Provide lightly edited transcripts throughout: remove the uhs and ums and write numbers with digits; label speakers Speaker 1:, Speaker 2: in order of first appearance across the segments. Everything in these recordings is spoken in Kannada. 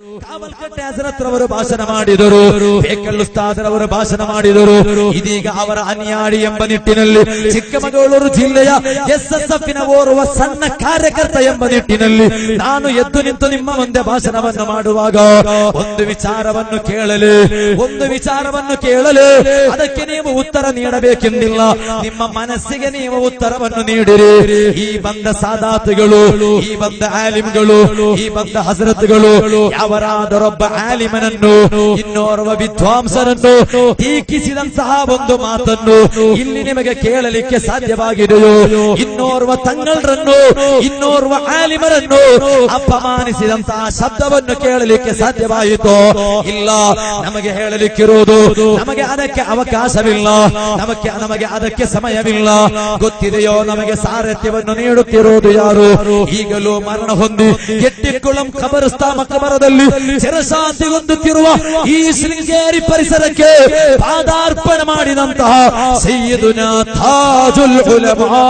Speaker 1: ಕಾವಲ್ಕಟ್ಟೆ ಹಜರತ್ ರವರು ಭಾಷಣ ಮಾಡಿದರು, ಬೇಕಲ್ ಉಸ್ತಾದ್ ರವರು ಭಾಷಣ ಮಾಡಿದರು. ಇದೀಗ ಅವರ ಅನ್ಯಾಡಿ ಎಂಬ ನಿಟ್ಟಿನಲ್ಲಿ ಚಿಕ್ಕಮಗಳೂರು ಜಿಲ್ಲೆಯ SSF ನ ಓರ್ವ ಸಣ್ಣ ಕಾರ್ಯಕರ್ತ ಎಂಬ ನಿಟ್ಟಿನಲ್ಲಿ ನಾನು ಎದ್ದು ನಿಂತು ನಿಮ್ಮ ಮುಂದೆ ಭಾಷಣವನ್ನು ಮಾಡುವಾಗ ಒಂದು ವಿಚಾರವನ್ನು ಕೇಳಲು ಅದಕ್ಕೆ ನೀವು ಉತ್ತರ ನೀಡಬೇಕೆಂದಿಲ್ಲ. ನಿಮ್ಮ ಮನಸ್ಸಿಗೆ ನೀವು ಉತ್ತರವನ್ನು ನೀಡಿರಿ. ಈ ಬಂದ ಸಾದಾತುಗಳು, ಈ ಬಂದ ಆಲಿಮ್ಗಳು, ಈ ಬಂದ ಹಜರತ್ಗಳು ಯಾವರಾದರೊಬ್ಬ ಆಲಿಮನನ್ನು ಇನ್ನೋರ್ವ ವಿದ್ವಾಂಸರನ್ನು ಟೀಕಿಸಿದಂತಹ ಒಂದು ಮಾತನ್ನು ಇಲ್ಲಿ ನಿಮಗೆ ಕೇಳಲಿಕ್ಕೆ ಸಾಧ್ಯವಾಗಿದೆಯೋ? ಇನ್ನೋರ್ವ ತಂಗಳರನ್ನು, ಇನ್ನೋರ್ವ ಆಲಿಮರನ್ನು ಅಪಮಾನಿಸಿದಂತಹ ಶಬ್ದವನ್ನು ಕೇಳಲಿಕ್ಕೆ ಸಾಧ್ಯವಾಯಿತು? ಇಲ್ಲ. ನಮಗೆ ಹೇಳಲಿಕ್ಕಿರುವುದು, ನಮಗೆ ಅದಕ್ಕೆ ಅವಕಾಶವಿಲ್ಲ, ನಮಗೆ ಅದಕ್ಕೆ ಸಮಯವಿಲ್ಲ. ಗೊತ್ತಿದೆಯೋ ನಮಗೆ ಸಾರಥ್ಯವನ್ನು ನೀಡುತ್ತಿರುವುದು ಯಾರು? ಈಗಲೂ ಮರಣ ಹೊಂದಿ ಗೆಟ್ಟಿಕುಳಂ ಮಕಬರದಲ್ಲಿ ಚಿರಶಾಂತಿ ಹೊಂದುತ್ತಿರುವ ಈ ಶೃಂಗೇರಿ ಪರಿಸರಕ್ಕೆ ಪಾದಾರ್ಪಣೆ ಮಾಡಿದಂತಹ ಸಯ್ಯದುನಾ ತಾಜುಲ್ ಉಲಮಾ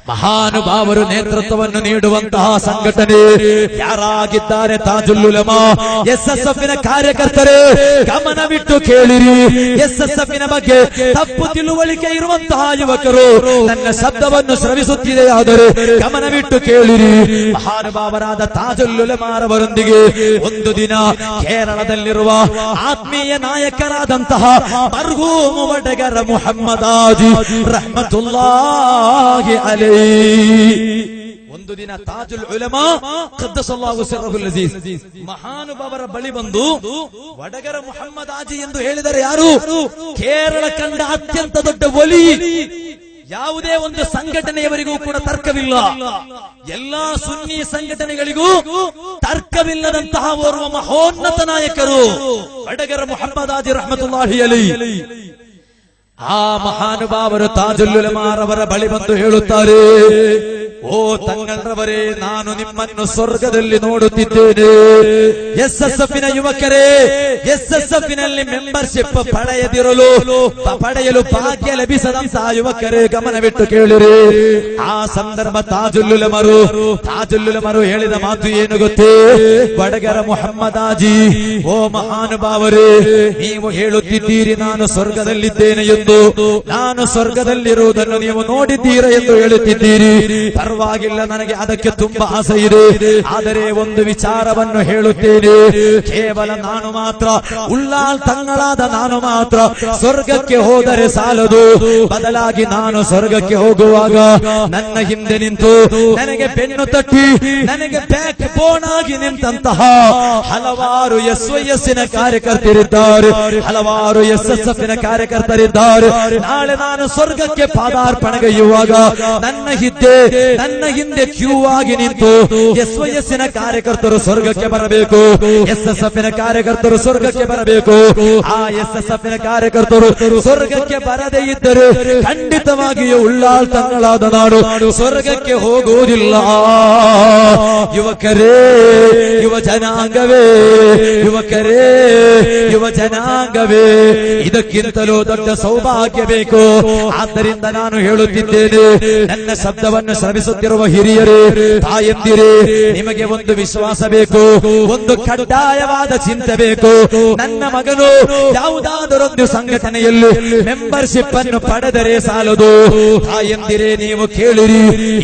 Speaker 1: ಮಹಾನುಭಾವರು ನೇತೃತ್ವವನ್ನು ನೀಡುವಂತಹ ಸಂಘಟನೆ ಯಾರಾಗಿದ್ದಾರೆ? ತಾಜುಲ್ ಉಲಮಾ SSF ನ ಕಾರ್ಯಕರ್ತರೇ, ಗಮನವಿಟ್ಟು ಕೇಳಿರಿ. SSF ನ ಬಗ್ಗೆ ತಪ್ಪು ತಿಳುವಳಿಕೆ ಇರುವಂತಹ ಯುವಕರು ನನ್ನ ಶಬ್ದವನ್ನು ಶ್ರವಿಸುತ್ತಿದೆಯಾದರೆ ಗಮನವಿಟ್ಟು ಕೇಳಿರಿ. ಮಹಾನುಭಾವರಾದ ತಾಜುಲ್ ಉಲಮಾರವರೊಂದಿಗೆ ಒಂದು ದಿನ ಕೇರಳದಲ್ಲಿರುವ ಆತ್ಮೀಯ ನಾಯಕರಾದಂತಹ ಮರ್ಹೂಮ್ ವಡಗರ ಮುಹಮ್ಮದ್ ಹಾಜಿ ರಹ್ಮತುಲ್ಲಾಹಿ ಅಲೈಹಿ ಒಂದು ದಿನ ತಾಜುಲ್ ಉಲಮಾ ಖದ್ದಸಲ್ಲಾಹು ಸಿರ್ರಹುಲ್ ಅಜೀಜ್ ಮಹಾನುಭಾವರ ಬಳಿ ಬಂದು ವಡಗರ ಮುಹಮ್ಮದ್ ಹಾಜಿ ಎಂದು ಹೇಳಿದರೆ ಯಾರು? ಕೇರಳ ಕಂಡ ಅತ್ಯಂತ ದೊಡ್ಡ ಒಲಿ. ಯಾವುದೇ ಒಂದು ಸಂಘಟನೆಯವರಿಗೂ ಕೂಡ ತರ್ಕವಿಲ್ಲ. ಎಲ್ಲಾ ಸುನ್ನಿ ಸಂಘಟನೆಗಳಿಗೂ ತರ್ಕವಿಲ್ಲದಂತಹ ಓರ್ವ ಮಹೋನ್ನತ ನಾಯಕರು ವಡಗರ ಮುಹಮ್ಮದ್ ಹಾಜಿ ರಹ್ಮತುಲ್ಲಾಹಿ ಅಲೈಹಿ. ಆ ಮಹಾನುಭಾವರು ತಾಜುಲ್ ಉಲಮಾರವರ ಬಳಿ ಬಂದು ಹೇಳುತ್ತಾರೆ, ಓ ತಂಗಳ್ರವರೇ, ನಾನು ನಿಮ್ಮನ್ನು ಸ್ವರ್ಗದಲ್ಲಿ ನೋಡುತ್ತಿದ್ದೇನೆ. SSF ನ ಯುವಕರೇ, SSF ನಲ್ಲಿ ಮೆಂಬರ್ಶಿಪ್ ಪಡೆಯಲು ಭಾಗ್ಯ ಲಭಿಸದಂತಹ ಯುವಕರೇ, ಗಮನವಿಟ್ಟು ಕೇಳಿರಿ. ಆ ಸಂದರ್ಭ ತಾಜುಲ್ ಉಲಮರು ಹೇಳಿದ ಮಾತು ಏನು ಗೊತ್ತೇ? ವಡಗರ ಮುಹಮ್ಮದ್ ಹಾಜಿ, ಓ ಮಹಾನುಭಾವರೇ, ನೀವು ಹೇಳುತ್ತಿದ್ದೀರಿ ನಾನು ಸ್ವರ್ಗದಲ್ಲಿದ್ದೇನೆ ಎಂದು, ನಾನು ಸ್ವರ್ಗದಲ್ಲಿರುವುದನ್ನು ನೀವು ನೋಡಿದ್ದೀರಾ ಎಂದು ಹೇಳುತ್ತಿದ್ದೀರಿ. ಪರವಾಗಿಲ್ಲ, ನನಗೆ ಅದಕ್ಕೆ ತುಂಬಾ ಆಸೆ ಇದೆ. ಆದರೆ ಒಂದು ವಿಚಾರವನ್ನು ಹೇಳುತ್ತೇನೆ, ಕೇವಲ ನಾನು ಮಾತ್ರ, ಉಳ್ಳಾಲ್ ತಂಗಳಾದ ನಾನು ಮಾತ್ರ ಸ್ವರ್ಗಕ್ಕೆ ಹೋದರೆ ಸಾಲದು. ಬದಲಾಗಿ ನಾನು ಸ್ವರ್ಗಕ್ಕೆ ಹೋಗುವಾಗ ನನ್ನ ಹಿಂದೆ ನಿಂತು ನನಗೆ ಬೆನ್ನು ತಟ್ಟಿ ನನಗೆ ಬ್ಯಾಕ್ ಬೋನ್ ಆಗಿ ನಿಂತಹ ಹಲವಾರು SYS ನ ಕಾರ್ಯಕರ್ತರಿದ್ದಾರೆ, ಹಲವಾರು SSF ನ ಕಾರ್ಯಕರ್ತರಿದ್ದಾರೆ. ನಾಳೆ ನಾನು ಸ್ವರ್ಗಕ್ಕೆ ಪಾದಾರ್ಪಣೆಗೈಯುವಾಗ ನನ್ನ ಹಿಂದೆ ಕ್ಯೂ ಆಗಿ ನಿಂತು SYS ನ ಕಾರ್ಯಕರ್ತರು ಸ್ವರ್ಗಕ್ಕೆ ಬರಬೇಕು, SSF ನ ಕಾರ್ಯಕರ್ತರು ಸ್ವರ್ಗಕ್ಕೆ ಬರಬೇಕು. ಆ SSF ನ ಕಾರ್ಯಕರ್ತರು ಸ್ವರ್ಗಕ್ಕೆ ಬರದೇ ಇದ್ದರೆ ಖಂಡಿತವಾಗಿಯೂ ಉಳ್ಳಾಲ್ ತಂಗಳಾದ ನಾನು ಸ್ವರ್ಗಕ್ಕೆ ಹೋಗುವುದಿಲ್ಲ. ಯುವಕರೇ, ಯುವ ಜನಾಂಗವೇ, ಇದಕ್ಕಿಂತಲೂ ದೊಡ್ಡ ಸೌಭಾಗ್ಯ ಬೇಕು. ಆದ್ದರಿಂದ ನಾನು ಹೇಳುತ್ತಿದ್ದೇನೆ, ನನ್ನ ಶಬ್ದವನ್ನು ಶ್ರವಿಸುತ್ತಿರುವ ಹಿರಿಯರೇ, ತಾಯಂದಿರೇ, ನಿಮಗೆ ಒಂದು ವಿಶ್ವಾಸ ಬೇಕು, ಒಂದು ಕಡ್ಡಾಯವಾದ ಚಿಂತೆ ಬೇಕು. ನನ್ನ ಮಗನು ಯಾವುದಾದರೊಂದು ಸಂಘಟನೆಯಲ್ಲಿ ಮೆಂಬರ್ಶಿಪ್ ಅನ್ನು ಪಡೆದರೆ ಸಾಲದು. ತಾಯಂದಿರೇ, ನೀವು ಕೇಳಿರಿ.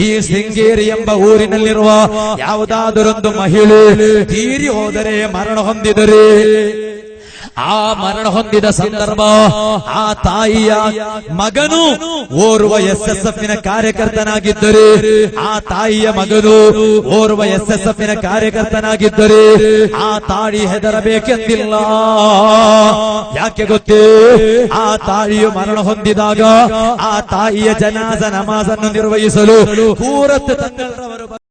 Speaker 1: ಈ ಶೃಂಗೇರಿ ಎಂಬ ಊರಿನಲ್ಲಿರುವ ಯಾವುದಾದರೊಂದು ಮಹಿಳೆ ತೀರಿ ಹೋದರೆ, ಮರಣ ಹೊಂದಿದರೆ, ಆ ಮರಣ ಹೊಂದಿದ ಸಂದರ್ಭ ಆ ತಾಯಿಯ ಮಗನು ಓರ್ವ SSF ನ ಕಾರ್ಯಕರ್ತನಾಗಿದ್ದರೆ, ಆ ತಾಯಿಯ ಮಗನು ಓರ್ವ SSF ನ ಕಾರ್ಯಕರ್ತನಾಗಿದ್ದರೆ ಆ ತಾಯಿ ಹೆದರಬೇಕೆಂದಿಲ್ಲ. ಯಾಕೆ ಗೊತ್ತೇ? ಆ ತಾಯಿಯು ಮರಣ ಹೊಂದಿದಾಗ ಆ ತಾಯಿಯ ಜನಾಜ ನಮಾಜನ್ನು ನಿರ್ವಹಿಸಲು ಕೂರತ್ ತಂಗಳರವರು